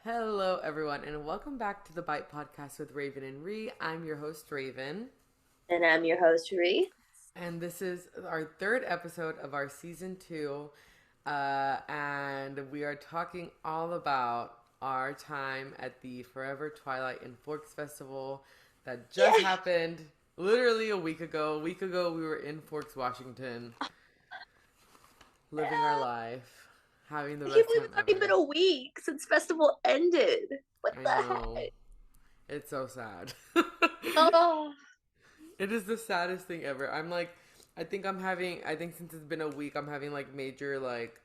Hello, everyone, and welcome back to the Bite Podcast with Raven and Rhe. I'm your host, Raven, And I'm your host, Ree. and this is our third episode of our season two. And we are talking all about our time at the Forever Twilight and Forks Festival that just Yeah. happened literally a week ago. A week ago, we were in Forks, Washington, living our life, having the I can't best believe time it's already been ever. a week since festival ended. What I the know. heck? It's so sad. Oh, It is the saddest thing ever. I think since it's been a week, I'm having like major like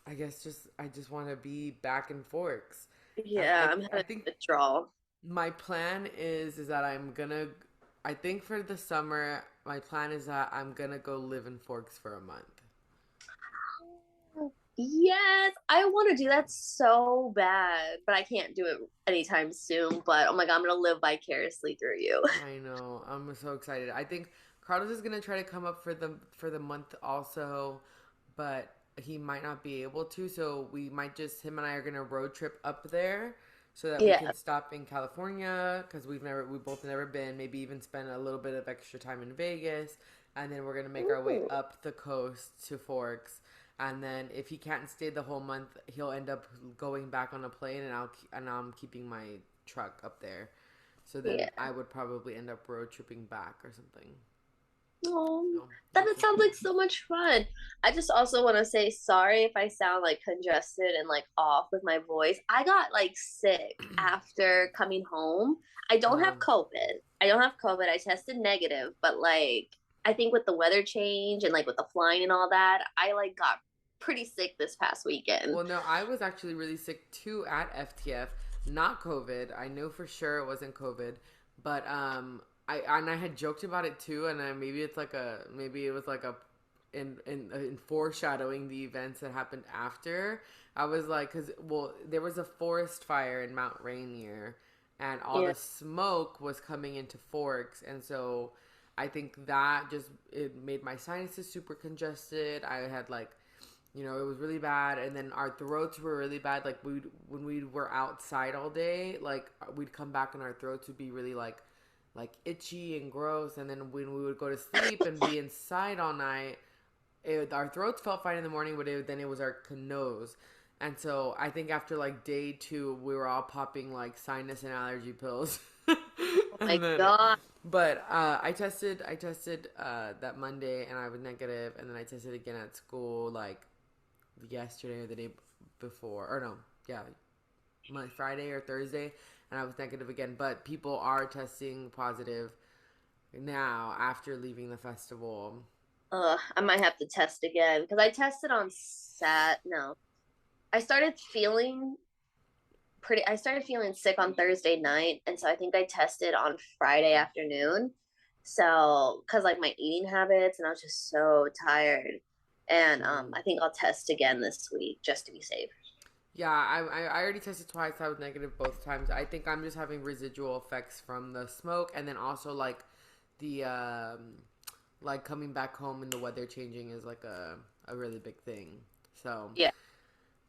I guess I just want to be back in Forks. yeah, I'm I having think withdrawal. my plan is that I think for the summer my plan is that I'm gonna go live in Forks for a month. Yes, I want to do that so bad, but I can't do it anytime soon. But oh my God, I'm gonna live vicariously through you. I know. I'm so excited. I think Carlos is gonna try to come up for the month also, but he might not be able to. So we might just him and I are gonna road trip up there so that we Yeah. can stop in California because we both never been. Maybe even spend a little bit of extra time in Vegas, and then we're gonna make our way Ooh. up the coast to Forks. And then if he can't stay the whole month, he'll end up going back on a plane, and I'm keeping my truck up there. So then Yeah. I would probably end up road tripping back or something. Oh, So that that's it the sounds like plan. so much fun. I just also want to say sorry if I sound like congested and like off with my voice. I got like sick after coming home. I don't have um, COVID. I don't have COVID. I tested negative, but like I think with the weather change and like with the flying and all that, I like got pretty sick this past weekend. well, no, I was actually really sick too at FTF. Not COVID. I know for sure it wasn't COVID, but I had joked about it too, and maybe it was like a in foreshadowing the events that happened after. I was like, because well, there was a forest fire in Mount Rainier, and all Yeah. the smoke was coming into Forks, and so I think that just it made my sinuses super congested. I had like, it was really bad, and then our throats were really bad. Like when we were outside all day, like we'd come back and our throats would be really like itchy and gross. And then when we would go to sleep and be inside all night, our throats felt fine in the morning, but then it was our nose. And so I think after like day two, we were all popping like sinus and allergy pills. Oh my and then, God. but I tested that Monday and I was negative, and then I tested again at school like yesterday or the day before, or no, yeah, my Friday or Thursday, and I was negative again. But people are testing positive now after leaving the festival. I might have to test again because I tested on no. I started feeling I started feeling sick on Thursday night, and so I think I tested on Friday afternoon. So, cuz like my eating habits and I was just so tired. And Mm. I think I'll test again this week just to be safe. Yeah, I already tested twice. I was negative both times. I think I'm just having residual effects from the smoke, and then also the like coming back home and the weather changing is like a really big thing. So Yeah.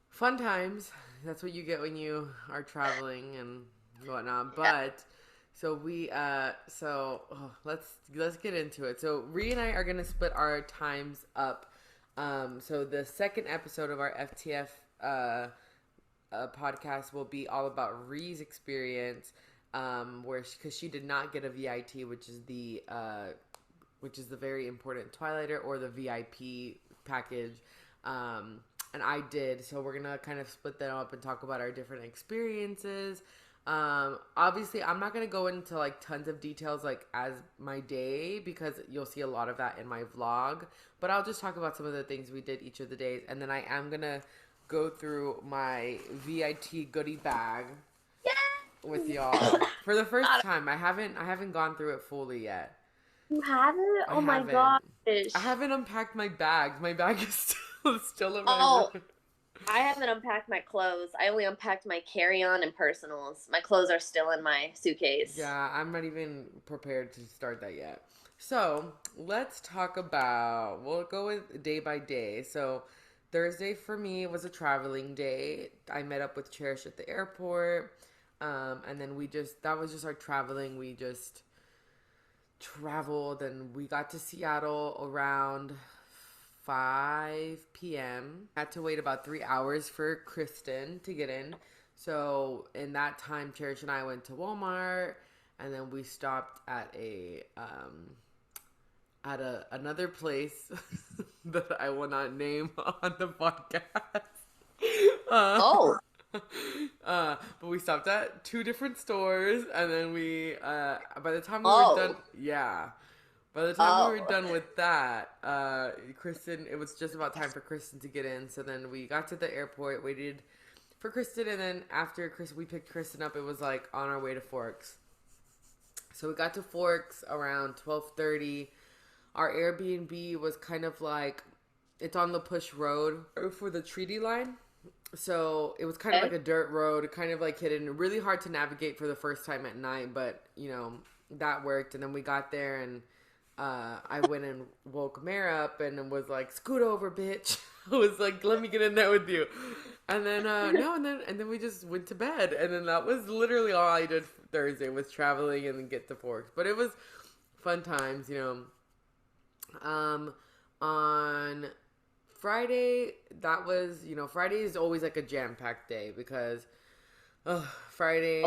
fun times. That's what you get when you are traveling and whatnot. Yeah. But let's get into it. So Ree and I are gonna split our times up. So the second episode of our FTF podcast will be all about Ree's experience, where because she did not get a VIT, which is the very important Twilighter or the VIP package. And I did. So we're gonna kind of split that up and talk about our different experiences. Obviously, I'm not gonna go into like tons of details like as my day because you'll see a lot of that in my vlog. But I'll just talk about some of the things we did each of the days, and then I am gonna go through my VIT goodie bag with Yay! y'all for the first God, time. I haven't gone through it fully yet. you have it? I Oh my haven't. I gosh. haven't unpacked my bags. My bag is still in my room. Oh, I haven't unpacked my clothes. I only unpacked my carry-on and personals. My clothes are still in my suitcase. Yeah, I'm not even prepared to start that yet. So let's talk about. We'll go with day by day. So Thursday for me was a traveling day. I met up with Cherish at the airport. And then that was just our traveling. We just traveled and we got to Seattle around 5 p.m. Had to wait about 3 hours for Kristen to get in. So in that time, Cherish and I went to Walmart, and then we stopped at another place that I will not name on the podcast. Oh. But we stopped at 2 different stores, and then by the time we were done, yeah. By the time we were done with that, Kristen, it was just about time for Kristen to get in. So then we got to the airport, waited for Kristen, and then after we picked Kristen up, it was like on our way to Forks. So we got to Forks around 12:30. Our Airbnb was kind of like, it's on the push road for the treaty line. So it was kind of like a dirt road, kind of like hidden, really hard to navigate for the first time at night, but that worked. And then we got there, and I went and woke Mare up and was like, "Scoot over, bitch." I was like, "Let me get in there with you." And then and then we just went to bed, and then that was literally all I did Thursday, was traveling and then get to Forks. But it was fun times, On Friday, that was, Friday is always like a jam-packed day because Friday,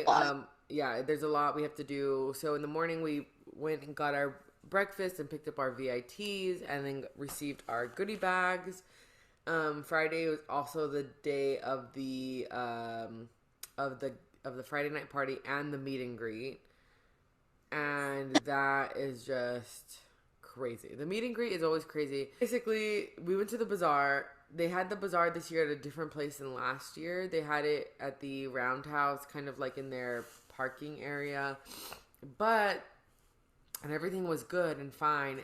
there's a lot we have to do. So in the morning, we went and got our breakfast and picked up our VITs and then received our goodie bags. Friday was also the day of the Friday night party and the meet and greet, and that is just crazy. The meet and greet is always crazy. Basically, we went to the Bazaar. They had the Bazaar this year at a different place than last year. They had it at the Roundhouse, kind of like in their parking area, and everything was good and fine.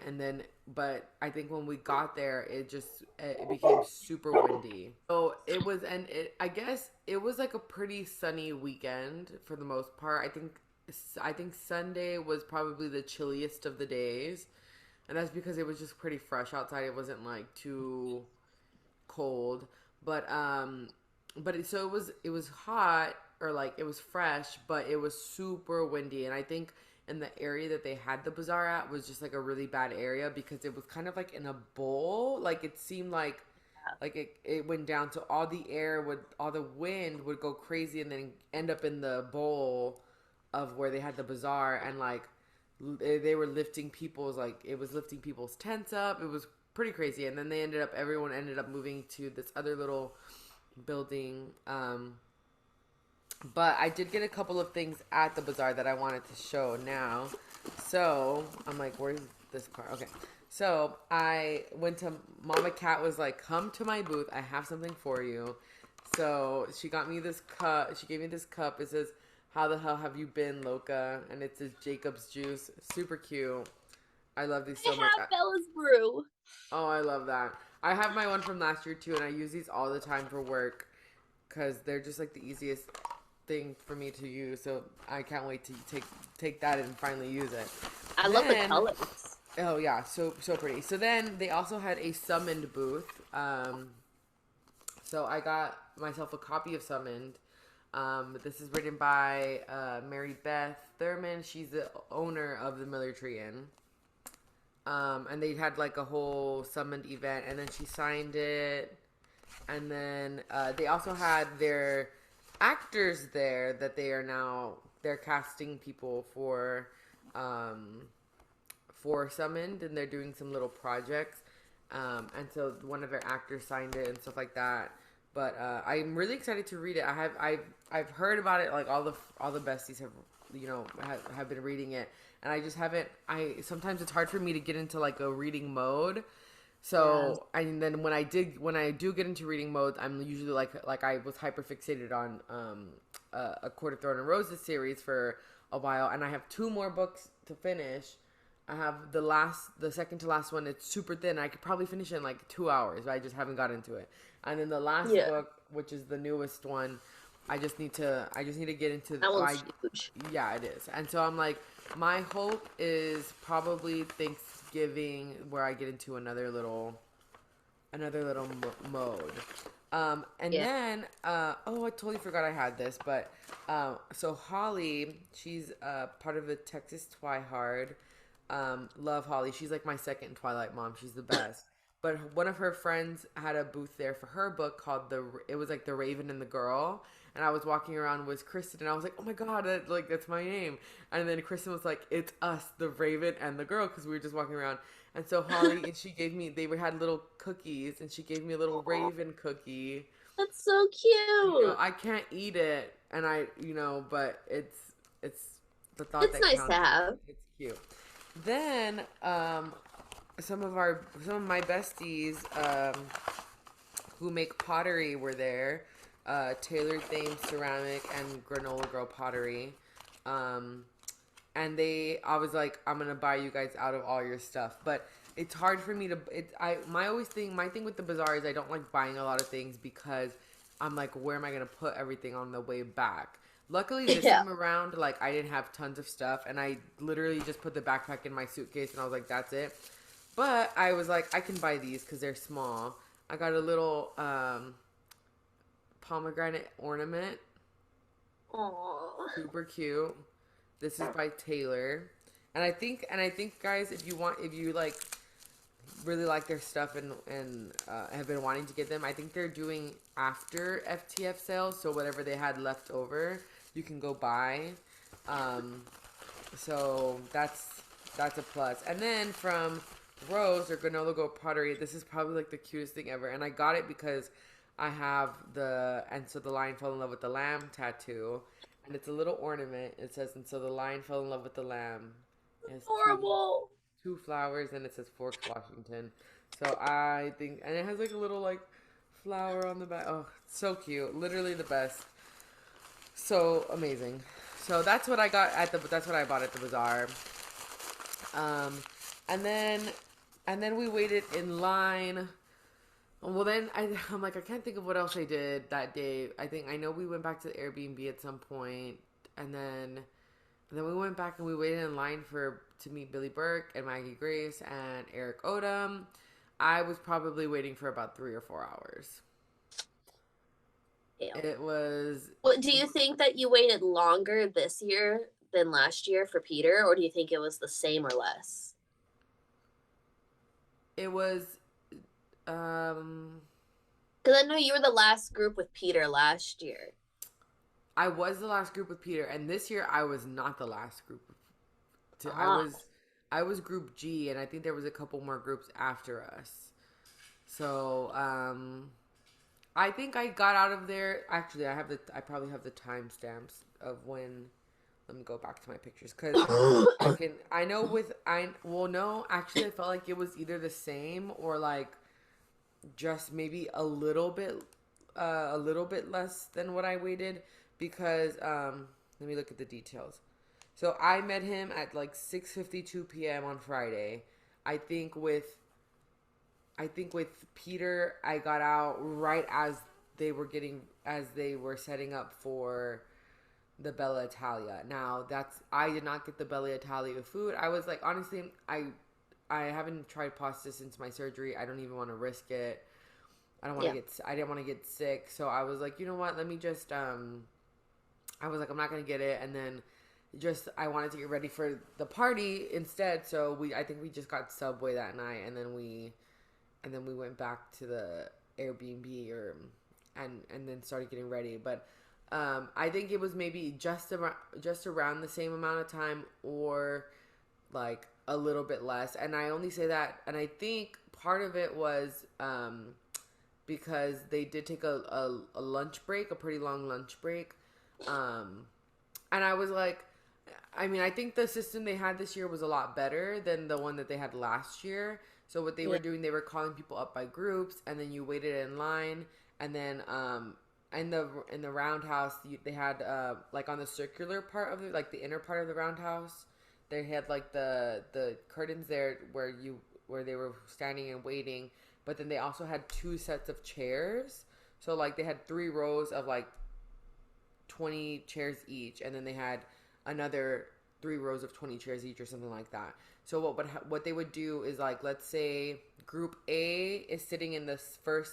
But I think when we got there, it became super windy. So I guess it was like a pretty sunny weekend for the most part. I think Sunday was probably the chilliest of the days. And that's because it was just pretty fresh outside. It wasn't like too cold, but it was hot, or like it was fresh, but it was super windy. And I think in the area that they had the Bazaar at was just like a really bad area because it was kind of like in a bowl. Like it seemed like it went down to all the wind would go crazy and then end up in the bowl of where they had the Bazaar, and like they were lifting people's tents up. It was pretty crazy. And then everyone ended up moving to this other little building. But I did get a couple of things at the Bazaar that I wanted to show now. So I'm like, where's this part? Okay. So I went to, Mama Cat was like, "Come to my booth. I have something for you." So she got me this cup. She gave me this cup. It says, "How the hell have you been, Loca?" And it says Jacob's Juice. Super cute. I love these so much. I have Bella's Brew. Oh, I love that. I have my one from last year too, and I use these all the time for work because they're just like the easiest thing for me to use. So I can't wait to take that and finally use it. I love the colors. Oh yeah, so pretty. So then they also had a Summoned booth. So I got myself a copy of Summoned. This is written by Mary Beth Thurman. She's the owner of the Miller Tree Inn. And they had like a whole Summoned event, and then she signed it. And then they also had their actors there that they're casting people for Summoned, and they're doing some little projects. And so one of their actors signed it and stuff like that. But I'm really excited to read it. I've heard about it. Like all the besties have been reading it, and I just haven't. Sometimes it's hard for me to get into like a reading mode. So and then when I do get into reading mode, I'm usually like I was hyper fixated on a Court of Thorn and Roses series for a while, and I have 2 more books to finish. I have the second to last one. It's super thin. I could probably finish it in like 2 hours, but I just haven't got into it. And then the last book, which is the newest one, I just need to get into that one's huge. Yeah, it is. And so I'm like, my hope is probably Thanksgiving, where I get into another little another little mode. And Yeah. then, oh, I totally forgot I had this, but so Holly, she's part of the Texas Twihard. Love Holly. She's like my second Twilight mom. She's the best. But one of her friends had a booth there for her book called it was like The Raven and the Girl. And I was walking around with Kristen, and I was like, "Oh my god, that's my name!" And then Kristen was like, "It's us, the Raven and the Girl," because we were just walking around. And so Holly and she gave me they had little cookies and she gave me a little Aw, raven cookie. that's so cute. I can't eat it and but it's the thought It's that nice to counts. have. It's cute. Then some of my besties who make pottery were there. Taylor Thames Ceramic and Granola Girl Pottery. Um, and I was like, I'm gonna buy you guys out of all your stuff, but it's hard for me to. My thing with the bazaar is I don't like buying a lot of things because I'm like, where am I gonna put everything on the way back? Luckily, this Yeah. time around, like I didn't have tons of stuff, and I literally just put the backpack in my suitcase, and I was like, that's it. But I was like, I can buy these because they're small. I got a little pomegranate ornament, Aww. super cute. This is by Taylor. And I think guys, if you like really like their stuff and have been wanting to get them, I think they're doing after FTF sales, so whatever they had left over, you can go buy. So that's a plus. And then from Rose or Granola Go Pottery, this is probably like the cutest thing ever. And I got it because I have and so the lion fell in love with the lamb tattoo. And it's a little ornament. It says, and so the lion fell in love with the lamb. It has Adorable. two flowers and it says Fort Washington. So I think, and it has like a little like flower on the back. Oh, so cute. Literally the best. So amazing. So that's what I bought at the bazaar. Um, and then, and then we waited in line. Well, then I'm like, I can't think of what else I did that day. I know we went back to the Airbnb at some point, and then we went back and we waited in line to meet Billy Burke and Maggie Grace and Eric Odom. I was probably waiting for about 3 or 4 hours. Ew. It was What do you think that you waited longer this year than last year for Peter, or do you think it was the same or less? it was um Because I know you were the last group with Peter last year. I was the last group with Peter, and this year I was not the last group. Ah, I was Group G, and I think there was a couple more groups after us. So I think I got out of there. Actually, I probably have the timestamps of when. Let me go back to my pictures because I know no, actually I felt like it was either the same or like just maybe a little bit less than what I waited because let me look at the details. So I met him at like 6:52 p.m. on Friday. I think with Peter, I got out right as they were setting up for the Bella Italia. Now I did not get the Bella Italia food. I was like, honestly, I haven't tried pasta since my surgery. I don't even want to risk it. yeah. I didn't want to get sick. So I was like, you know what? Let me just I was like, I'm not gonna get it, and then I wanted to get ready for the party instead. So I think we just got Subway that night, and then we went back to the Airbnb and then started getting ready. But I think it was maybe just around the same amount of time or like a little bit less. And I only say that, and I think part of it was because they did take a lunch break, a pretty long lunch break. And I was like, I mean, I think the system they had this year was a lot better than the one that they had last year. So what they were Yeah. doing, they were calling people up by groups, and then you waited in line, and then in the roundhouse they had like on the circular part of like the inner part of the roundhouse, they had like the curtains there where they were standing and waiting, but then they also had two sets of chairs. So like they had 3 rows of like 20 chairs each, and then they had another three rows of 20 chairs each or something like that. So what they would do is like, let's say group A is sitting in the second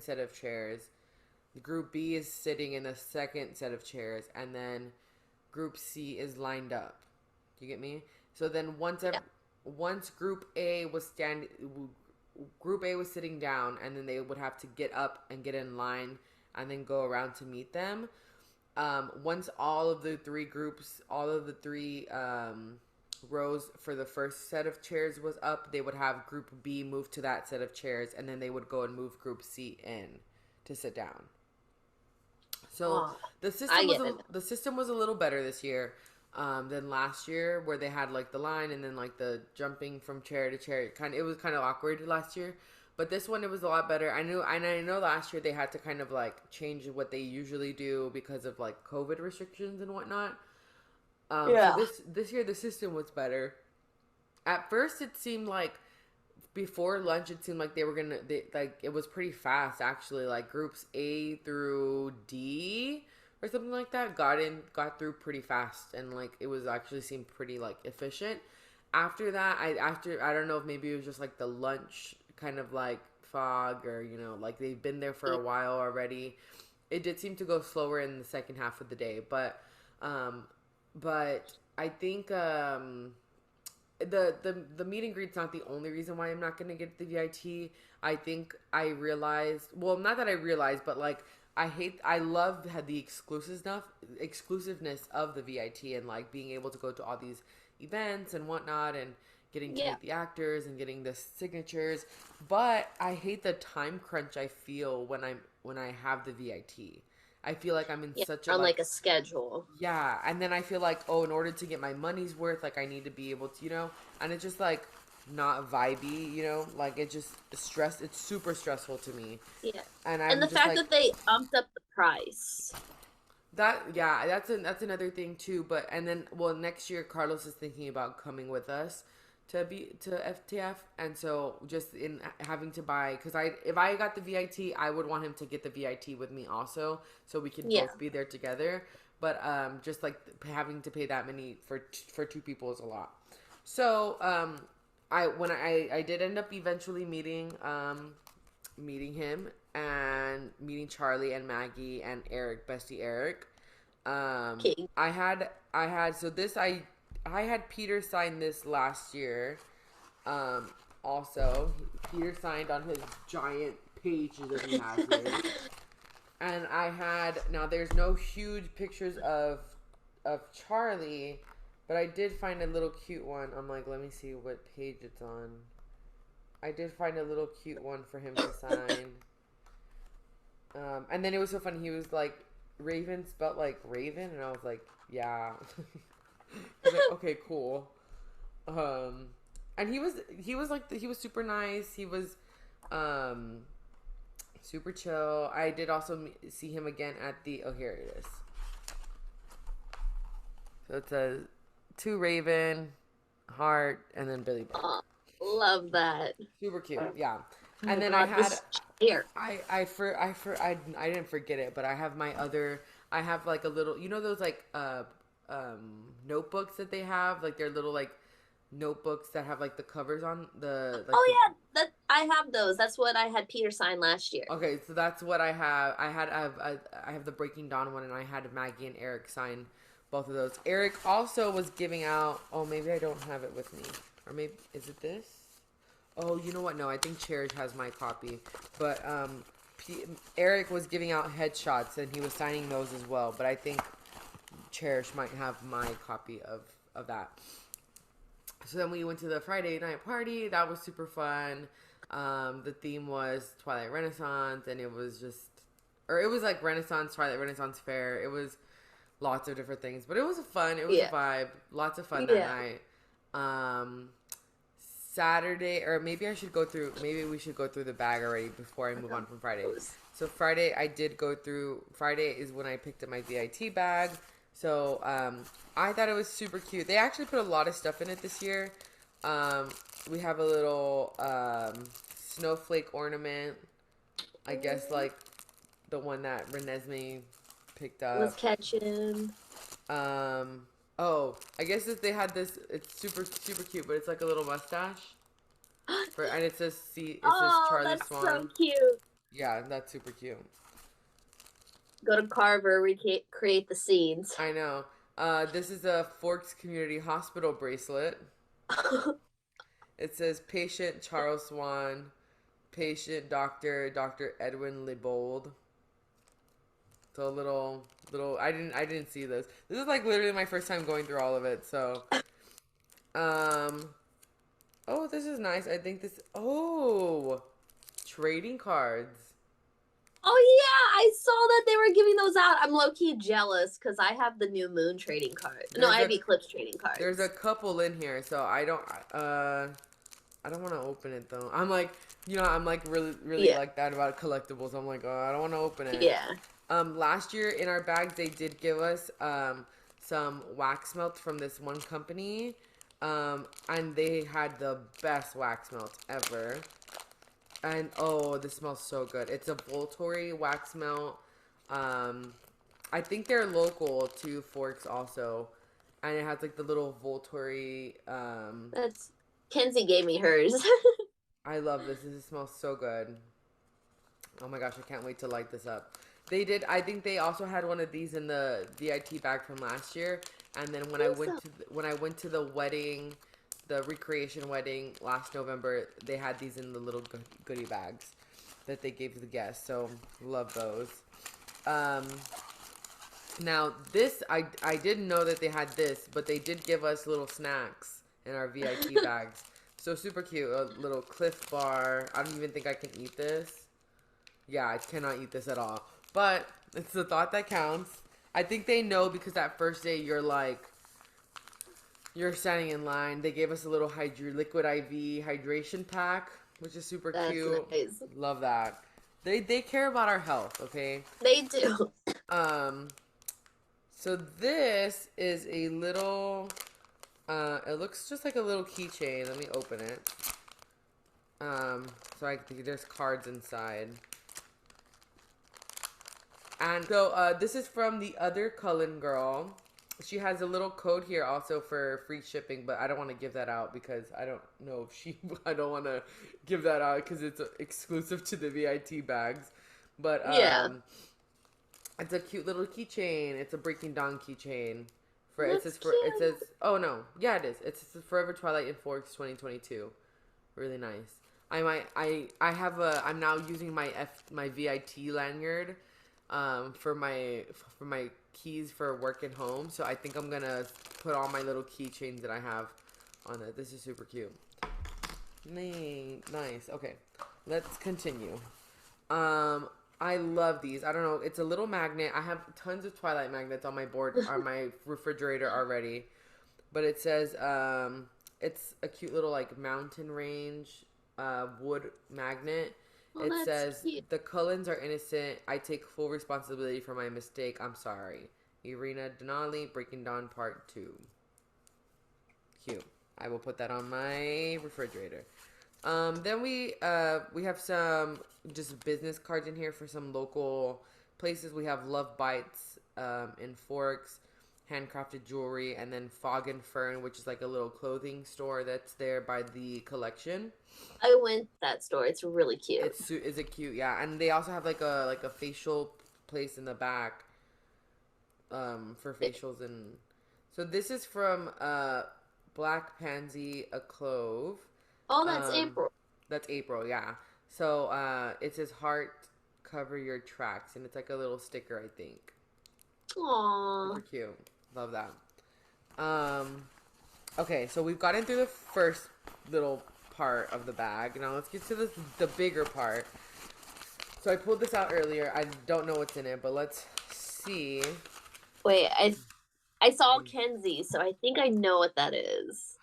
set of chairs. Group B is sitting in the second set of chairs, and then Group C is lined up. Do you get me? So then once Group A was sitting down, and then they would have to get up and get in line, and then go around to meet them. Once all of the three rows for the first set of chairs was up, they would have Group B move to that set of chairs, and then they would go and move Group C in to sit down. So the system was a little better this year than last year, where they had like the line and then like the jumping from chair to chair. It was kind of awkward last year, but this one it was a lot better. I know last year they had to kind of like change what they usually do because of like COVID restrictions and whatnot. So this year the system was better. At first, it seemed like before lunch, it seemed like it was pretty fast actually. Like groups A through D or something like that got through pretty fast, and like it was actually seemed pretty like efficient. After that, I don't know if maybe it was just like the lunch kind of like fog, or like they've been there for a while already. It did seem to go slower in the second half of the day, but I think the meet and greet's not the only reason why I'm not gonna get the VIT. I think I realized, well, not that I realized, but like I love the exclusiveness of the VIT, and like being able to go to all these events and whatnot, and getting to meet the actors and getting the signatures. But I hate the time crunch I feel when I have the VIT. I feel like I'm in such on like a schedule. Yeah, and then I feel like, in order to get my money's worth, like I need to be able to, and it's just like not vibey, like it just it's super stressful to me. Yeah. And the fact that they upped up the price. That's another thing too. But and then next year Carlos is thinking about coming with us to FTF, and so just in having to buy, because if I got the VIT, I would want him to get the VIT with me also, so we can both be there together. But just like having to pay that many for two people is a lot. So I did end up eventually meeting him and meeting Charlie and Maggie and Eric, bestie Eric. I had Peter sign this last year. Also, Peter signed on his giant page that he has here. And now there's no huge pictures of Charlie, but I did find a little cute one. I'm like, let me see what page it's on. I did find a little cute one for him to sign. And then it was so funny. He was like, Raven spelled like Raven, and I was like, yeah. I was like, okay, cool. And he was super nice. He was super chill. I did also see him again at here it is. So it's a 2 Raven, heart, and then Billy Bird. Oh, love that. Super cute, yeah. And then I had here. I didn't forget it, but I have I have like a little, those like notebooks that they have, like they're little like notebooks that have like the covers on that I have those. That's what I had Peter sign last year. Okay, so that's what I have. I have the Breaking Dawn one, and I had Maggie and Eric sign both of those. Eric also was giving out. Oh, maybe I don't have it with me, or maybe is it this? Oh, you know what? No, I think Cherish has my copy, but Eric was giving out headshots, and he was signing those as well. But I think Cherish might have my copy of that. So then we went to the Friday night party. That was super fun. The theme was Twilight Renaissance, and it was like Renaissance, Twilight Renaissance Fair. It was lots of different things, but it was fun. It was a vibe. Lots of fun that night. Saturday, or maybe we should go through the bag already before I move on from Friday. So Friday is when I picked up my VIT bag. So I thought it was super cute. They actually put a lot of stuff in it this year. We have a little snowflake ornament. I guess like the one that Renesmee picked up. Was catching. Oh, I guess if they had this, it's super super cute, but it's like a little mustache. And it says it says Oh, Charlie that's so Swan. cute. Yeah, that's super cute. Go to Carver, recreate the scenes. I know. This is a Forks Community Hospital bracelet. It says patient Charles Swan, patient Dr. Edwin Liebold. So little I didn't see this. This is like literally my first time going through all of it. So um oh, this is nice. I think this trading cards. Oh yeah, I saw that they were giving those out. I'm low key jealous because I have the new moon trading card. No, There's I have a Eclipse trading there's a cards. couple in here, so I don't want to open it though. I'm like, I'm like really Yeah, like that about collectibles. I'm like, oh, I don't want to open it. yeah. Last year in our bags they did give us some wax melts from this one company, and they had the best wax melts ever. And oh, this smells so good. It's a Volturi wax melt. Um, I think they're local to Forks also, and it has like the little Volturi. That's Kenzie gave me hers. I love this. This smells so good. Oh my gosh, I can't wait to light this up. They did. I think they also had one of these in the VIT bag from last year. And then when I went to the wedding, the recreation wedding last November, they had these in the little goodie bags that they gave to the guests. So love those. Um, Now this I didn't know that they had this, but they did give us little snacks in our VIP bags. So super cute. A little Cliff Bar. I don't even think I can eat this. Yeah, I cannot eat this at all. But it's the thought that counts. I think they know because that first day you're standing in line. They gave us a little liquid IV hydration pack, which is super That's cute. nice. Love that. They care about our health, okay? They do. Um so this is a little it looks just like a little keychain. Let me open it. So I think there's cards inside. And so this is from the other Cullen girl. She has a little code here also for free shipping, but I don't want to give that out because I don't know if she. I don't want to give that out because it's exclusive to the VIT bags. But Yeah. it's a cute little keychain. It's a Breaking Dawn keychain. That's It cute. says oh no, yeah it is. It's Forever Twilight in Forks 2022. Really nice. I have I'm now using my VIT lanyard for my keys for work and home. So I think I'm gonna put all my little keychains that I have on it. This is super cute. Nice. Okay, let's continue. I love these. I don't know. It's a little magnet. I have tons of Twilight magnets on my board on my refrigerator already. But it says it's a cute little like mountain range wood magnet. Well, It that's says cute. the Cullens are innocent. I take full responsibility for my mistake. I'm sorry. Irina Denali, Breaking Dawn Part 2. Cute. I will put that on my refrigerator. Then we have some just business cards in here for some local places. We have Love Bites in Forks, handcrafted jewelry, and then Fog and Fern, which is like a little clothing store that's there by the collection. I went to that store. It's really cute. Is it cute? Yeah, and they also have like a facial place in the back for facials. And so this is from Black Pansy a Clove. Oh, that's Um, April. that's April, yeah. So it says heart cover your tracks, and it's like a little sticker, I think. Aww. Super cute. Love that. Okay, so we've gotten through the first little part of the bag. Now let's get to the bigger part. So I pulled this out earlier. I don't know what's in it, but let's see. Wait, I saw Kenzie, so I think I know what that is.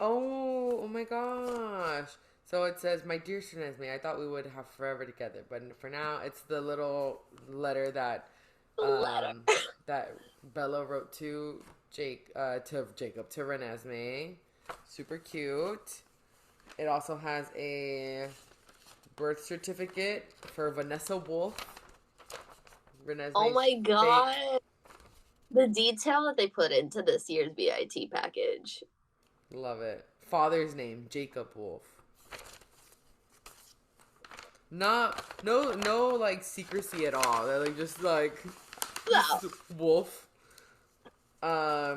Oh my gosh. So it says, "My dear Shanesme, I thought we would have forever together, but for now, it's the little letter that The letter. that Bella wrote to to Renesmee. Super cute. It also has a birth certificate for Vanessa Wolf. Oh Renesmee's my god. The detail that they put into this year's VIT package. Love it. Father's name, Jacob Wolf. Not no like secrecy at all. They're like just like No. Wolf. A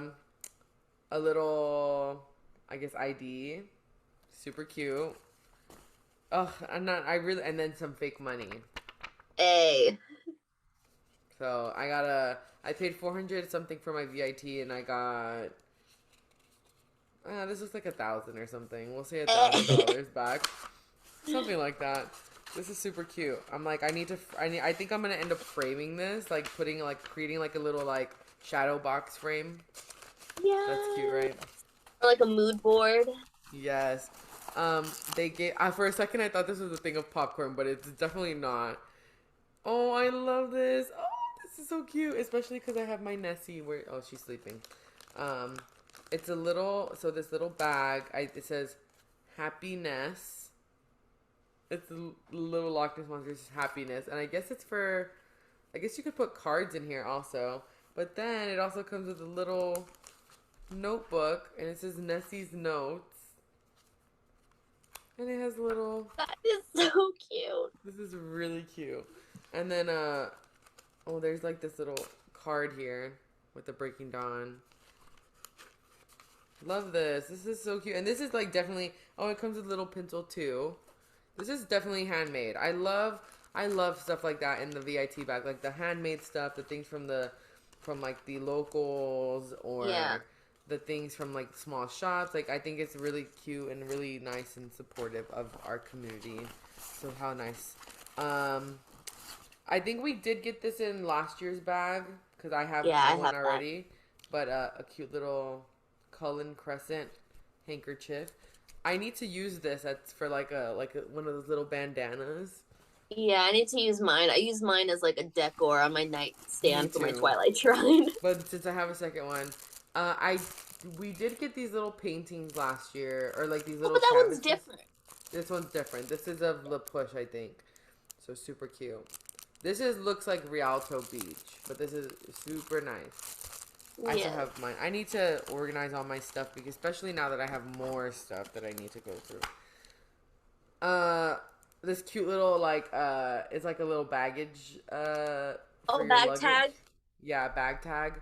little, I guess, ID. Super cute. Oh, and then some fake money. Hey. So I paid 400 something for my VIT, and I got, this looks like 1,000 or something. We'll say $1,000 back. Something like that. This is super cute. I'm like, I think I'm gonna end up framing this, like creating like a little like shadow box frame. Yeah. That's cute, right? Or like a mood board. Yes. They gave, for a second I thought this was a thing of popcorn, but it's definitely not. Oh, I love this. Oh, this is so cute, especially because I have my Nessie. She's sleeping. It's a little, so this little bag, it says happiness. It's a little Loch Ness Monster's happiness, and I guess you could put cards in here also. But then it also comes with a little notebook, and it says Nessie's notes. And it has little... That is so cute. This is really cute. And then, there's like this little card here with the Breaking Dawn. Love this. This is so cute. And this is like definitely... Oh, it comes with a little pencil too. This is definitely handmade. I love stuff like that in the VIT bag. Like the handmade stuff, the things from like the locals or... Yeah. The things from like small shops. Like I think it's really cute and really nice and supportive of our community. So how nice. I think we did get this in last year's bag because I have one already. But a cute little Cullen Crescent handkerchief. I need to use this for like one of those little bandanas. Yeah, I need to use mine. I use mine as like a decor on my nightstand for my Twilight shrine. But since I have a second one, we did get these little paintings last year, or like these little. But that canvases. one's different. This one's different. This is of La Push, I think. So super cute. This looks like Rialto Beach, but this is super nice. Yeah. I still have mine. I need to organize all my stuff because, especially now that I have more stuff that I need to go through. This cute little it's like a little baggage. Bag luggage. Tag. Yeah, bag tag.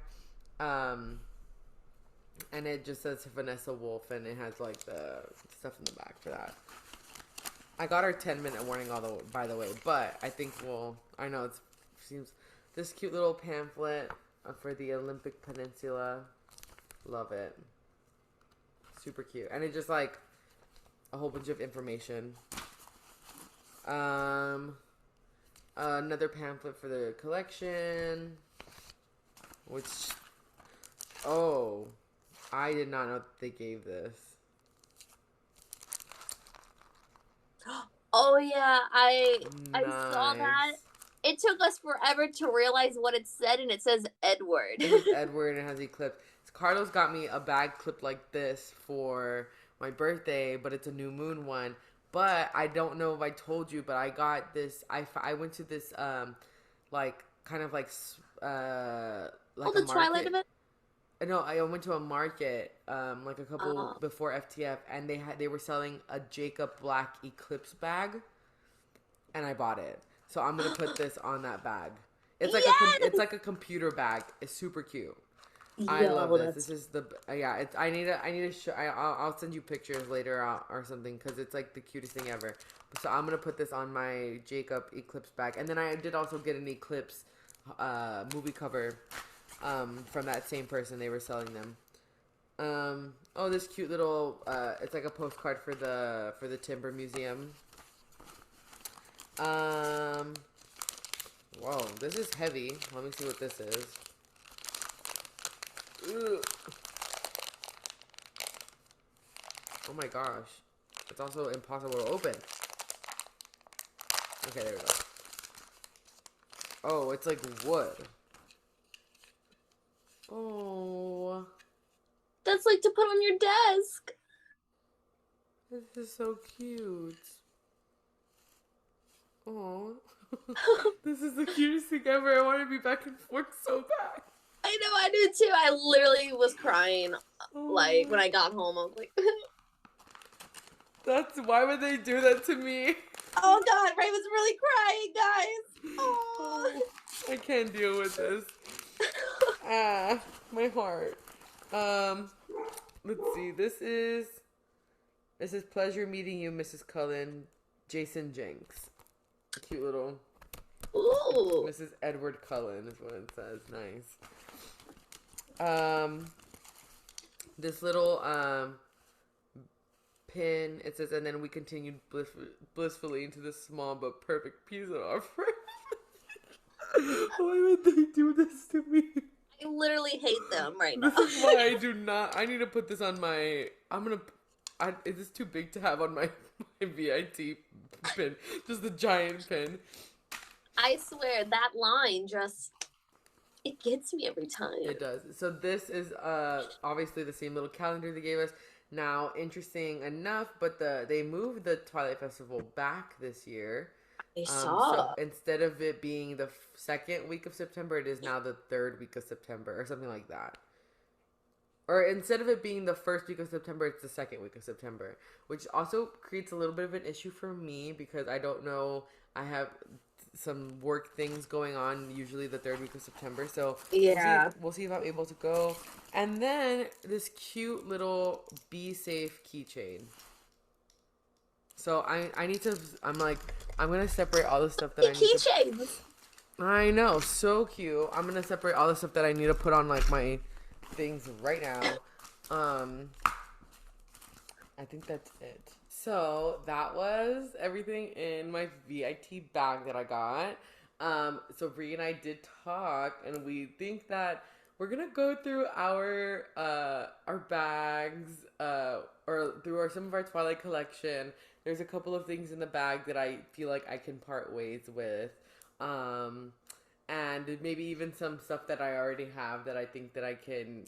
And it just says Vanessa Wolf, and it has like the stuff in the back for that. I got our 10-minute warning by the way, but I think I know it seems this cute little pamphlet for the Olympic Peninsula. Love it. Super cute, and it's just like a whole bunch of information. Another pamphlet for the collection, which I did not know that they gave this. Oh yeah, I saw that. It took us forever to realize what it said, and it says Edward. It says Edward, and it has Eclipse. Carlos got me a bag clip like this for my birthday, but it's a new moon one. But I don't know if I told you, but I got this. I went to this like kind of like the Twilight event. No, I went to a market like a couple before FTF, and they were selling a Jacob Black Eclipse bag, and I bought it. So I'm gonna put this on that bag. It's like it's like a computer bag. It's super cute. I love this. This is the I need to show. I'll send you pictures later or something because it's like the cutest thing ever. So I'm gonna put this on my Jacob Eclipse bag, and then I did also get an Eclipse movie cover. From that same person, they were selling them. This cute little it's like a postcard for the Timber Museum. Whoa, this is heavy. Let me see what this is. Ugh. Oh my gosh, it's also impossible to open. Okay, there we go. Oh, it's like wood. Oh. That's like to put on your desk. This is so cute. Oh. This is the cutest thing ever. I want to be back and forth so bad. I know, I do too. I literally was crying, like, when Oh, I got home. I was like, why would they do that to me? oh God, Ray was really crying, guys. Oh. Oh, I can't deal with this. Ah, my heart. Um, let's see. This is pleasure meeting you, Mrs. Cullen. Jason Jenks. Cute little Ooh. Mrs. Edward Cullen is what it says. Nice. Um, this little pin. It says, and then we continued blissfully into this small but perfect piece of our friend. Why would they do this to me? I literally hate them right now. This is why I do not. I need to put this on my. Is this too big to have on my VIT pin? Just the giant pin. I swear that line just, it gets me every time. It does. So this is obviously the same little calendar they gave us. Now, interesting enough, but they moved the Twilight Festival back this year. I saw. So instead of it being the second week of September, it is now the third week of September or something like that. Or instead of it being the first week of September, it's the second week of September, which also creates a little bit of an issue for me because I don't know. I have some work things going on, usually the third week of September. So yeah, we'll see if I'm able to go. And then this cute little Be Safe keychain. So I need to, I'm going to separate all the stuff that I need keychains. I know, so cute. I'm going to separate all the stuff that I need to put on like my things right now. I think that's it. So that was everything in my VIT bag that I got. So Rhe and I did talk, and we think that we're gonna go through our bags, or through some of our Twilight collection. There's a couple of things in the bag that I feel like I can part ways with. And maybe even some stuff that I already have that I think that I can,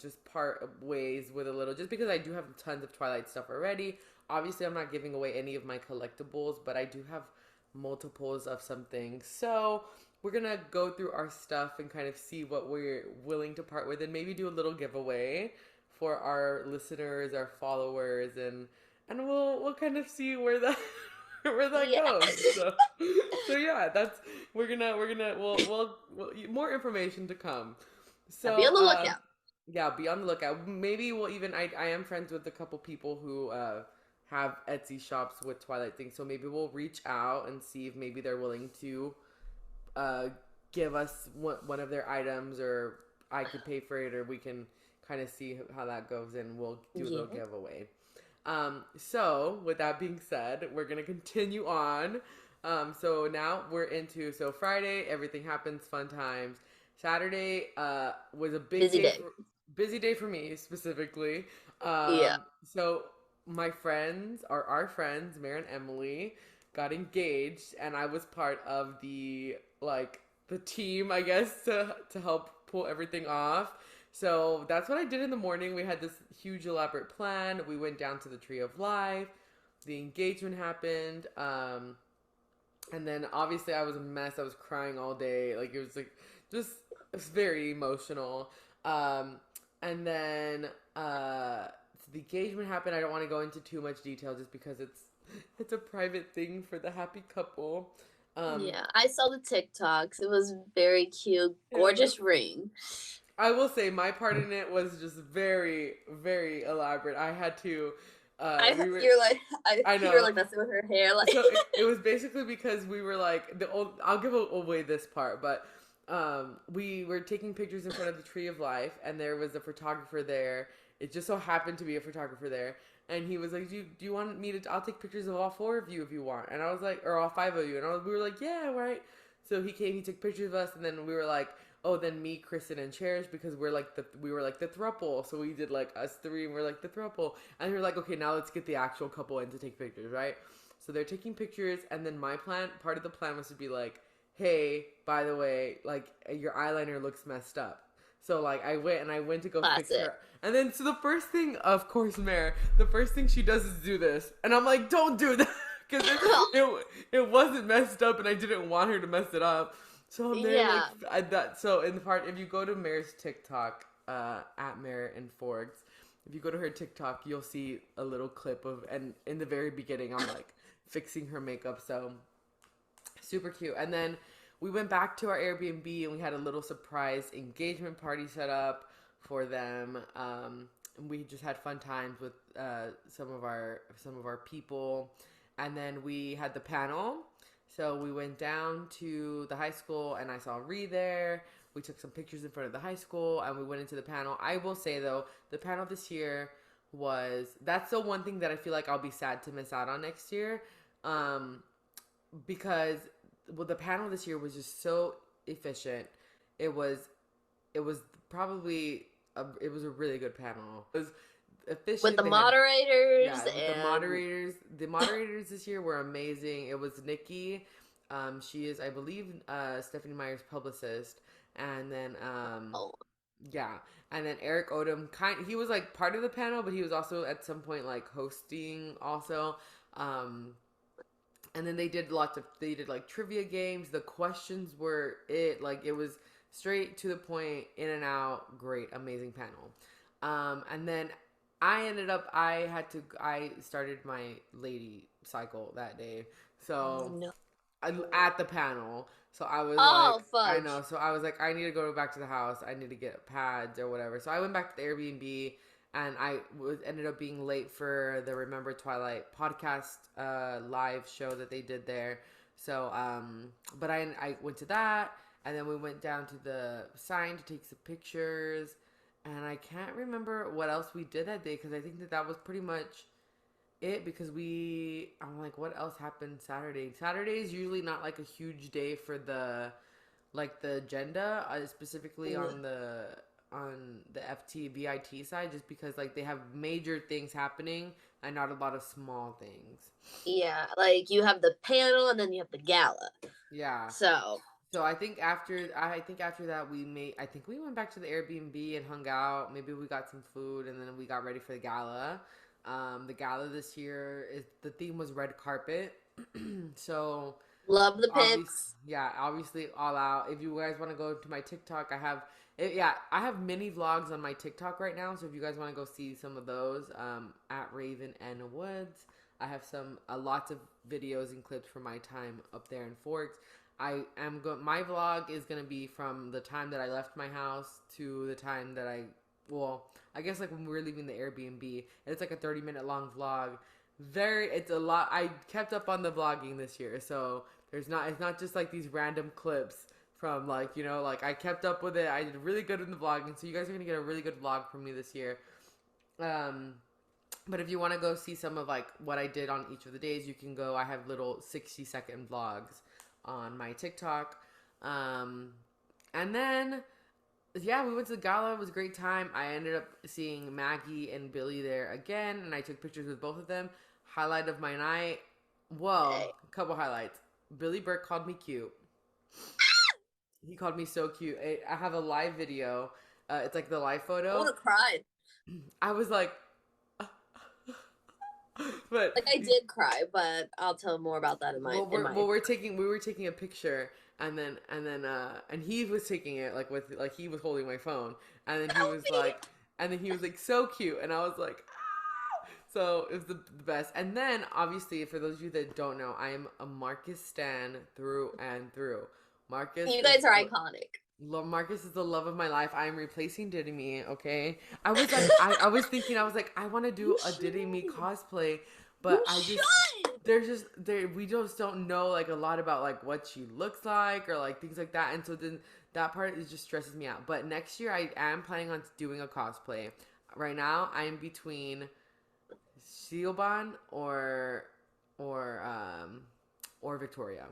just part ways with a little, just because I do have tons of Twilight stuff already. Obviously, I'm not giving away any of my collectibles, but I do have multiples of some things. So we're going to go through our stuff and kind of see what we're willing to part with and maybe do a little giveaway for our listeners, our followers, and we'll kind of see where that goes. So yeah, we'll more information to come. So be on the lookout. Yeah, be on the lookout. Maybe we'll even I am friends with a couple people who have Etsy shops with Twilight things. So maybe we'll reach out and see if maybe they're willing to give us one of their items, or I could pay for it, or we can kind of see how that goes, and we'll do a little giveaway. So with that being said, we're going to continue on. So now we're into, Friday, everything happens, fun times. Saturday, was a busy day for me specifically. So our friends, Mare and Emily, got engaged, and I was part of the team, I guess, to help pull everything off. So that's what I did in the morning. We had this huge elaborate plan. We went down to the Tree of Life. The engagement happened. And then obviously I was a mess. I was crying all day. It was very emotional. And then the engagement happened. I don't want to go into too much detail just because it's a private thing for the happy couple. I saw the TikToks. It was very cute. Gorgeous ring. I will say my part in it was just very, very elaborate. I had to. I know. You were like messing with her hair. So it was basically because we were I'll give away this part, but we were taking pictures in front of the Tree of Life, and there was a photographer there. It just so happened to be a photographer there, and he was like, "Do you want me to? I'll take pictures of all 4 of you if you want." And I was like, or all 5 of you, and we were like, "Yeah, right." So he came, he took pictures of us, and then we were like, oh, then me, Kristen, and Cherish, because we were like the throuple. So we did us 3, and we're like the throuple. And we were like, okay, now let's get the actual couple in to take pictures, right? So they're taking pictures, and then part of the plan was to be like, hey, by the way, your eyeliner looks messed up. So I went to go fix her. And then so the first thing, of course, Mare, the first thing she does is do this. And I'm like, don't do that. Because it wasn't messed up, and I didn't want her to mess it up. So I'm there like Yeah. so in the part if you go to Mare's TikTok, at Mare and Forks, if you go to her TikTok, you'll see a little clip of and in the very beginning I'm like fixing her makeup, so super cute. And then we went back to our Airbnb and we had a little surprise engagement party set up for them. And we just had fun times with some of our people. And then we had the panel. So we went down to the high school and I saw Rhe there. We took some pictures in front of the high school and we went into the panel. I will say though, the panel this year that's the one thing that I feel like I'll be sad to miss out on next year. Um, because the panel this year was just so efficient. It was it was probably it was a really good panel. It was With efficient. the They had moderators yeah, with and the moderators this year were amazing. It was Nikki. She is, I believe, Stephanie Meyer's publicist, and then oh, yeah, and then Eric Odom. He was like part of the panel, but he was also at some point like hosting also. Um, and then they did like trivia games. The questions were it was straight to the point, in and out, great, amazing panel. And then I started my lady cycle that day, oh so no. at the panel. So I was like, Oh I know. fudge. So I was like, I need to go back to the house. I need to get pads or whatever. So I went back to the Airbnb, and ended up being late for the Remember Twilight podcast live show that they did there. So but I went to that, and then we went down to the sign to take some pictures, and I can't remember what else we did that day because I think that was pretty much it because I'm like, what else happened Saturday? Saturday is usually not like a huge day for the agenda, specifically on the FT VIT side, just because like they have major things happening and not a lot of small things. Yeah, like you have the panel and then you have the gala. Yeah. So So I think after that I think we went back to the Airbnb and hung out. Maybe we got some food and then we got ready for the gala. The gala this year is the theme was red carpet. So love the obviously, pics. yeah, obviously all out. If you guys want to go to my TikTok, I have mini vlogs on my TikTok right now. So if you guys want to go see some of those, at Raven and Woods, I have lots of videos and clips from my time up there in Forks. My vlog is gonna be from the time that I left my house to the time that I guess like when we were leaving the Airbnb. And it's like a 30-minute long vlog. It's a lot. I kept up on the vlogging this year, so it's not just like these random clips from like, like I kept up with it. I did really good in the vlogging, so you guys are gonna get a really good vlog from me this year. Um, but if you want to go see some of like what I did on each of the days, you can go. I have little 60-second vlogs on my TikTok. Um, and then yeah, we went to the gala. It was a great time. I ended up seeing Maggie and Billy there again, and I took pictures with both of them. Highlight of my night. Whoa, Hey. a couple highlights. Billy Burke called me cute. He called me so cute. I have a live video. It's like the live I photo. want to cry. I was like, but Like I did cry, but I'll tell more about that in my we were taking a picture, and he was taking it like with like he was holding my phone, and then selfie. he was like so cute, and I was like, ah! So it was the best. And then obviously for those of you that don't know, I am a Marcus stan through and through. Marcus You is guys are iconic. Marcus is the love of my life. I am replacing Diddy Me, okay? I was like, I was thinking, I was like, I want to do You a Diddy Me should. cosplay, You but should. we just don't know like a lot about like what she looks like or like things like that. And so then that part is just stresses me out. But next year I am planning on doing a cosplay. Right now I am between Siobhan or or Victoria.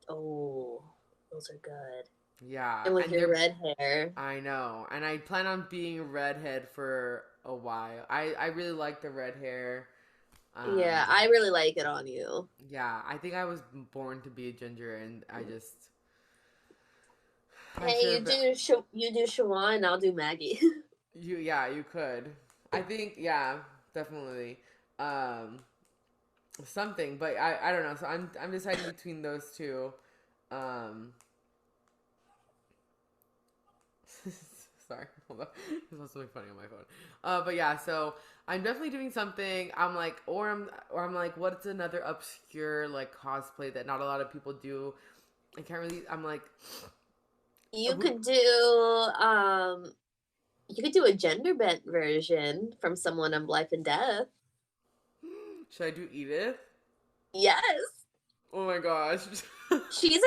Oh, those are good. Yeah, And with and your they're red hair. I know, and I plan on being redhead for a while. I really like the red hair. Yeah, Um, I really like it on you. yeah, I think I was born to be a ginger, and I Hey, should have been. you do Shawan, I'll do Maggie. You could. I think, yeah, definitely. Um, something, but I don't know. So I'm deciding between those two. Um, Sorry, hold on. There's something funny on my phone. But yeah, so I'm definitely doing something. I'm like, or I'm like, what's another obscure like cosplay that not a lot of people do? I can't really. I'm like, You could do a gender bent version from someone of Life and Death. should I do Edith? Yes. Oh my gosh. She's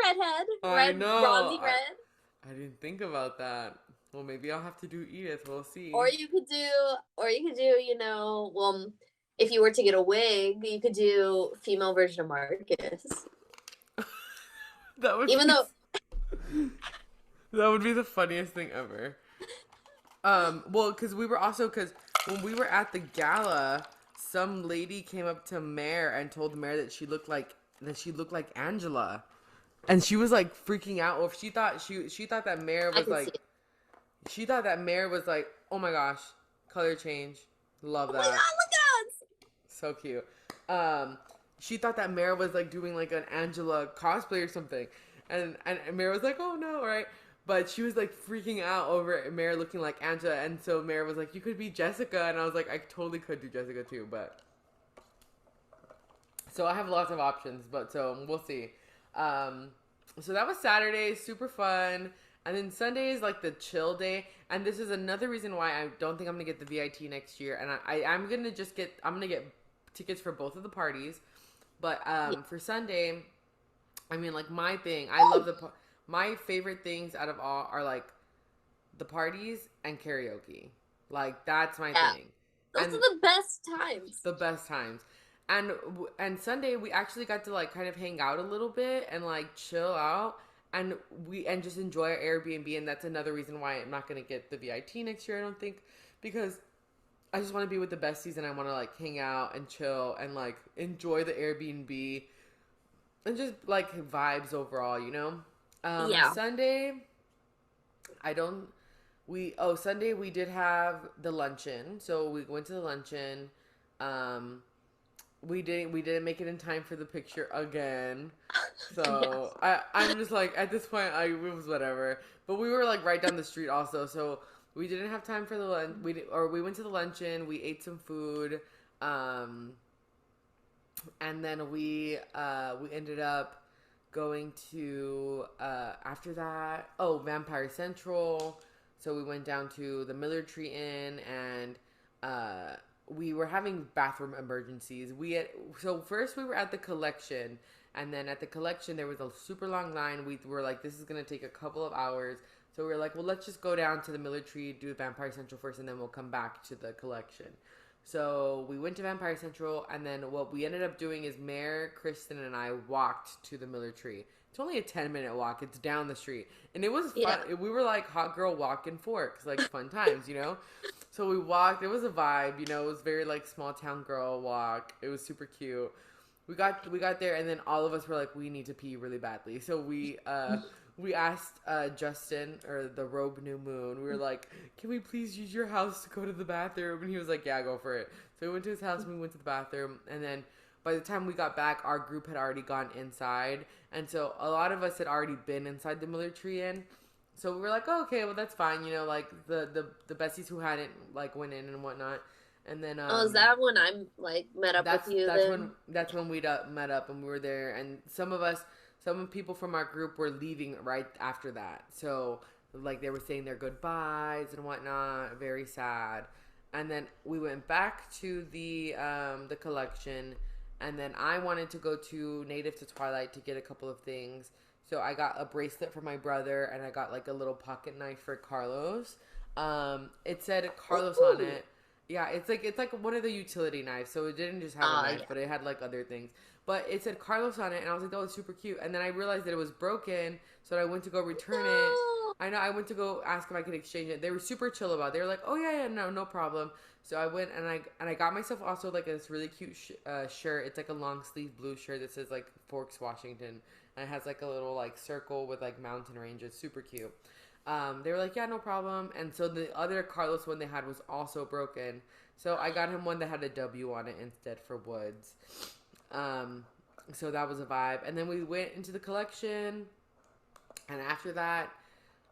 redhead. I Red know. bronzy red. I didn't think about that. Well, maybe I'll have to do Edith. We'll see. Well, if you were to get a wig, you could do female version of Marcus. That would Even be, though that would be the funniest thing ever. Well, because when we were at the gala, some lady came up to Mare and told Mare that she looked like Angela, and she was like freaking out. Or she thought that Mare was like, she thought that Mare was like, oh my gosh, color change, love that. Oh my god, look at us! So cute. She thought that Mare was like doing like an Angela cosplay or something, and Mare was like, oh no, right? But she was like freaking out over Mare looking like Angela, and so Mare was like, you could be Jessica, and I was like, I totally could do Jessica too, but so I have lots of options, but so we'll see. So that was Saturday, super fun. And then Sunday is like the chill day. And this is another reason why I don't think I'm going to get the VIT next year. And I'm going to I'm going to get tickets for both of the parties. But for Sunday, I mean, like my thing, I love my favorite things out of all are like the parties and karaoke. Like that's my thing. Those are the best times. The best times. And Sunday we actually got to like kind of hang out a little bit and like chill out and just enjoy our Airbnb, and that's another reason why I'm not going to get the VIT next year, I don't think, because I just want to be with the besties and I want to like hang out and chill and like enjoy the Airbnb and just like vibes overall, you know? Sunday Sunday we did have the luncheon. So we went to the luncheon. We didn't make it in time for the picture again. So yes. I'm just like, at this point it was whatever. But we were like right down the street also, so we didn't have time for the lunch. We went to the luncheon, we ate some food, and then we ended up going to after that, Vampire Central. So we went down to the Miller Tree Inn, and we were having bathroom emergencies. So first we were at the collection, and then at the collection there was a super long line. We were like, this is gonna take a couple of hours. So we were like, well, let's just go down to the Miller Tree, do Vampire Central first, and then we'll come back to the collection. So we went to Vampire Central, and then what we ended up doing is Mare, Kristen, and I walked to the Miller Tree. It's only a 10-minute walk. It's down the street. And it was fun. Yeah. We were like hot girl walking forks, like fun times, you know? So we walked. It was a vibe, you know? It was very like small town girl walk. It was super cute. We got there, and then all of us were like, we need to pee really badly. So we asked Justin, or the Robe New Moon, we were like, can we please use your house to go to the bathroom? And he was like, yeah, go for it. So we went to his house, and we went to the bathroom, and then by the time we got back, our group had already gone inside, and so a lot of us had already been inside the Miller Tree Inn. So we were like, oh, okay, well, that's fine, you know, like the besties who hadn't like went in and whatnot. And then is that when I like met up with you? That's when we met up, and we were there, and some people from our group were leaving right after that. So like they were saying their goodbyes and whatnot, very sad. And then we went back to the collection, and then I wanted to go to Native to Twilight to get a couple of things. So I got a bracelet for my brother, and I got like a little pocket knife for Carlos. It said Carlos on it. Yeah, it's like one of the utility knives, so it didn't just have a knife, but it had like other things. But it said Carlos on it, and I was like, that was super cute. And then I realized that it was broken, so I went to go return it. I went to go ask if I could exchange it. They were super chill about it. They were like, oh yeah, no problem. So I went and I got myself also like this really cute shirt. It's like a long sleeve blue shirt that says like Forks, Washington, and it has like a little like circle with like mountain ranges, super cute. They were like, yeah, no problem. And so the other Carlos one they had was also broken. So I got him one that had a W on it instead for Woods. So that was a vibe. And then we went into the collection. And after that,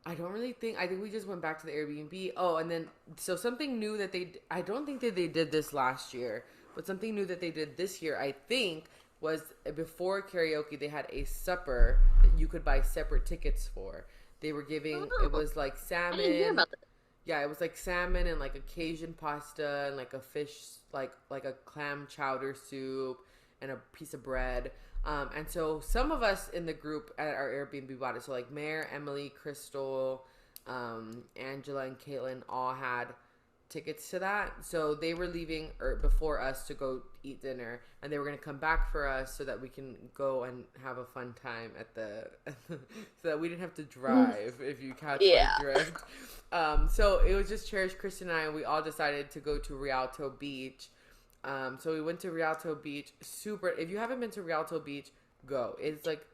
I don't really think. I think we just went back to the Airbnb. Oh, and then so something new that they. I don't think that they did this last year, but something new that they did this year, I think, was before karaoke. They had a supper that you could buy separate tickets for. They were giving. It Oh, was like I didn't hear salmon. about that. Yeah, it was like salmon and like a Cajun pasta and like a fish, like a clam chowder soup and a piece of bread. And so some of us in the group at our Airbnb bought it. So like Mare, Emily, Crystal, Angela, and Caitlin all had tickets to that. So they were leaving before us to go eat dinner, and they were gonna come back for us so that we can go and have a fun time at the, so that we didn't have to drive. If you catch my Yeah. drift. So it was just Cherish, Kristen, and I, and we all decided to go to Rialto Beach. So we went to Rialto Beach. Super. If you haven't been to Rialto Beach, go. It's like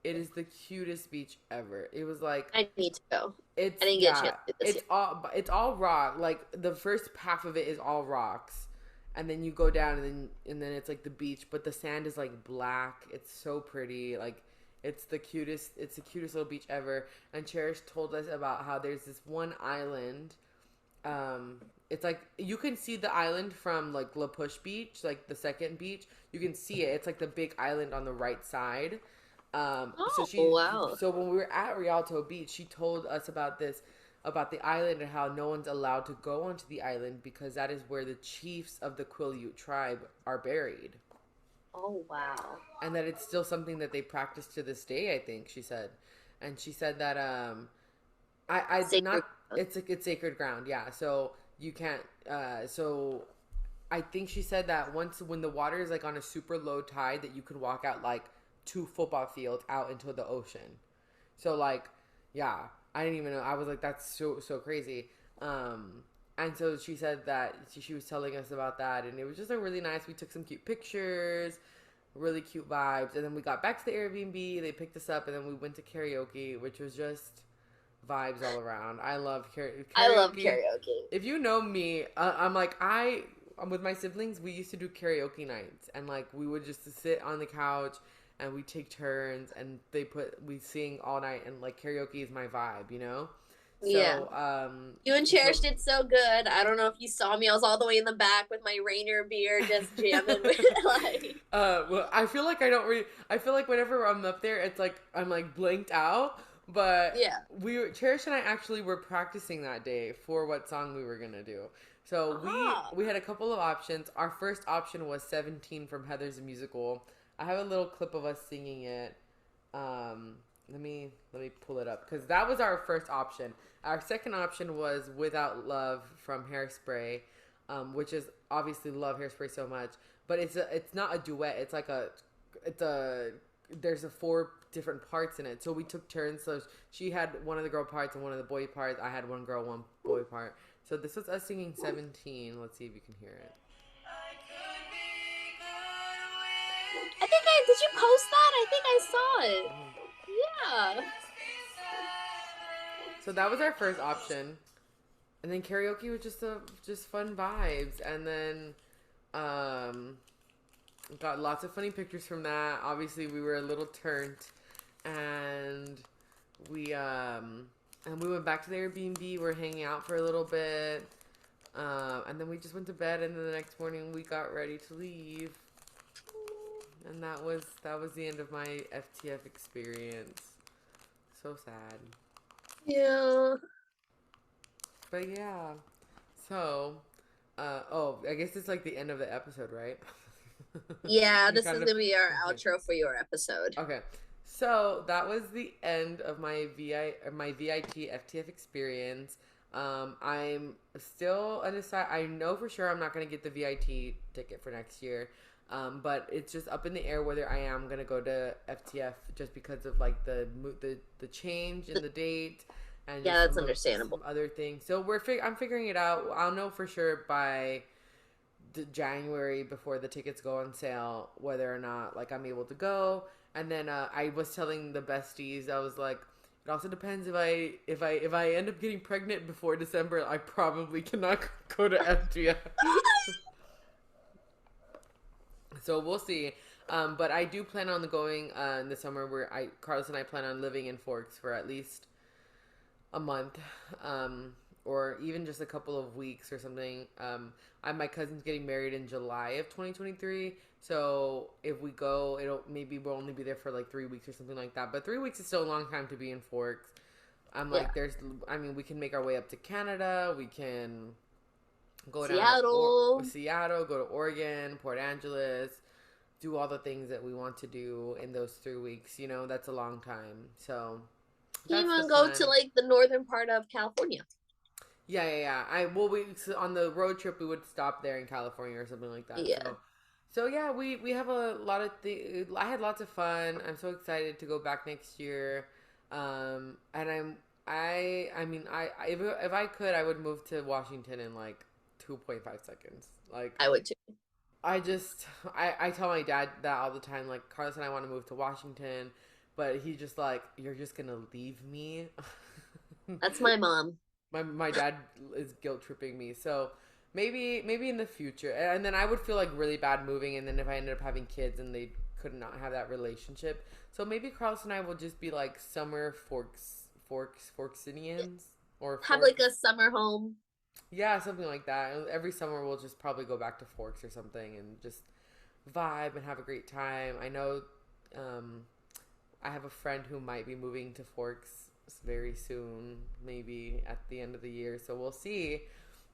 it is the cutest beach ever. It was like I need to go. it's I didn't get a yeah, chance to this year. it's all rock. Like the first half of it is all rocks, and then you go down and then it's like the beach, but the sand is like black. It's so pretty. Like it's the cutest. It's the cutest little beach ever. And Cherish told us about how there's this one island. It's like you can see the island from like La Push Beach, like the second beach. You can see it. It's like the big island on the right side. Oh, wow. So when we were at Rialto Beach, she told us about the island and how no one's allowed to go onto the island because that is where the chiefs of the Quileute tribe are buried, Oh, wow. and that it's still something that they practice to this day. I think she said, and she said that I Sacred. not it's sacred ground, yeah. So you can't. So I think she said that once when the water is like on a super low tide, that you can walk out like 2 football fields out into the ocean. So like, yeah, I didn't even know. I was like, that's so crazy. And so she said that she was telling us about that, and it was just like really nice. We took some cute pictures, really cute vibes, and then we got back to the Airbnb. They picked us up, and then we went to karaoke, which was just vibes all around. I love karaoke. I love karaoke. If you know me, I'm with my siblings. We used to do karaoke nights, and like we would just sit on the couch and we take turns, and we sing all night, and like karaoke is my vibe, you know. Yeah. So You and Cherish did so good. I don't know if you saw me. I was all the way in the back with my Rainier beer, just jamming with like. well, I feel like I don't really. I feel like whenever I'm up there, it's like I'm like blanked out. But Yeah. Cherish and I actually were practicing that day for what song we were gonna do. So we had a couple of options. Our first option was 17 from Heather's Musical. I have a little clip of us singing it. Let me pull it up because that was our first option. Our second option was Without Love from Hairspray, which is obviously love Hairspray so much, but it's not a duet. It's like there's 4 different parts in it. So we took turns. So she had one of the girl parts and one of the boy parts. I had one girl, one boy part. So this was us singing 17. Let's see if you can hear it. I think did you post that? I think I saw it. Yeah. So that was our first option, and then karaoke was just fun vibes, and then got lots of funny pictures from that. Obviously, we were a little turned, and we went back to the Airbnb. We're hanging out for a little bit, and then we just went to bed, and then the next morning we got ready to leave. And that was the end of my FTF experience. So sad. Yeah. But yeah. So, I guess it's like the end of the episode, right? Yeah, this is gonna be our outro for your episode. Okay. So that was the end of my VIT FTF experience. I'm still undecided. I know for sure I'm not gonna get the VIT ticket for next year. But it's just up in the air whether I am gonna go to FTF just because of like the change in the date and yeah, that's understandable. Some other things. So I'm figuring it out. I'll know for sure by January before the tickets go on sale whether or not like I'm able to go. And then I was telling the besties, I was like, it also depends if I end up getting pregnant before December, I probably cannot go to FTF. So we'll see. But I do plan on going in the summer where Carlos and I plan on living in Forks for at least a month, or even just a couple of weeks or something. My cousin's getting married in July of 2023. So if we go, we'll only be there for like 3 weeks or something like that. But 3 weeks is still a long time to be in Forks. I'm Yeah. like, we can make our way up to Canada. We can go down to Seattle. Seattle, go to Oregon, Port Angeles, do all the things that we want to do in those 3 weeks. That's a long time. So that's the Even go to plan. like the northern part of California. Yeah, yeah, yeah. On the road trip we would stop there in California or something like that. Yeah. So yeah, we have a lot of I had lots of fun. I'm so excited to go back next year. And if I could, I would move to Washington in like 2.5 seconds. Like I would too. I tell my dad that all the time. Like, Carlos and I want to move to Washington, but he's just like, you're just gonna leave me. That's my mom. My dad is guilt tripping me. So maybe in the future, and then I would feel like really bad moving, and then if I ended up having kids and they could not have that relationship, so maybe Carlos and I will just be like summer Forksinians or Have like Forks. a summer home. Yeah, something like that. Every summer we'll just probably go back to Forks or something and just vibe and have a great time. I know um, I have a friend who might be moving to Forks very soon, maybe at the end of the year. So we'll see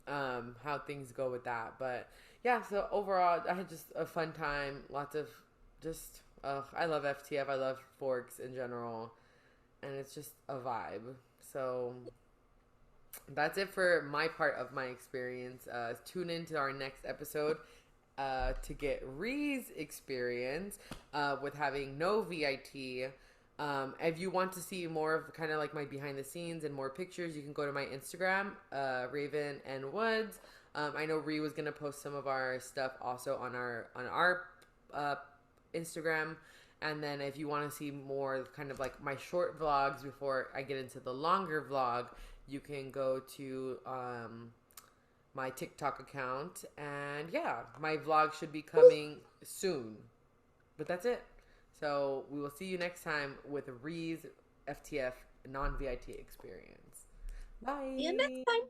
how things go with that. But yeah, so overall, I had just a fun time. Lots of just, I love FTF. I love Forks in general. And it's just a vibe. So that's it for my part of my experience. Tune in to our next episode to get Rhee's experience with having no VIT. If you want to see more of kind of like my behind the scenes and more pictures, you can go to my Instagram, Raven and Woods. I know Rhee was gonna post some of our stuff also on our uh, Instagram. And then if you want to see more kind of like my short vlogs before I get into the longer vlog, you can go to my TikTok account. And yeah, my vlog should be coming soon. But that's it. So we will see you next time with Rhee's FTF non VIT experience. See you next Bye. time.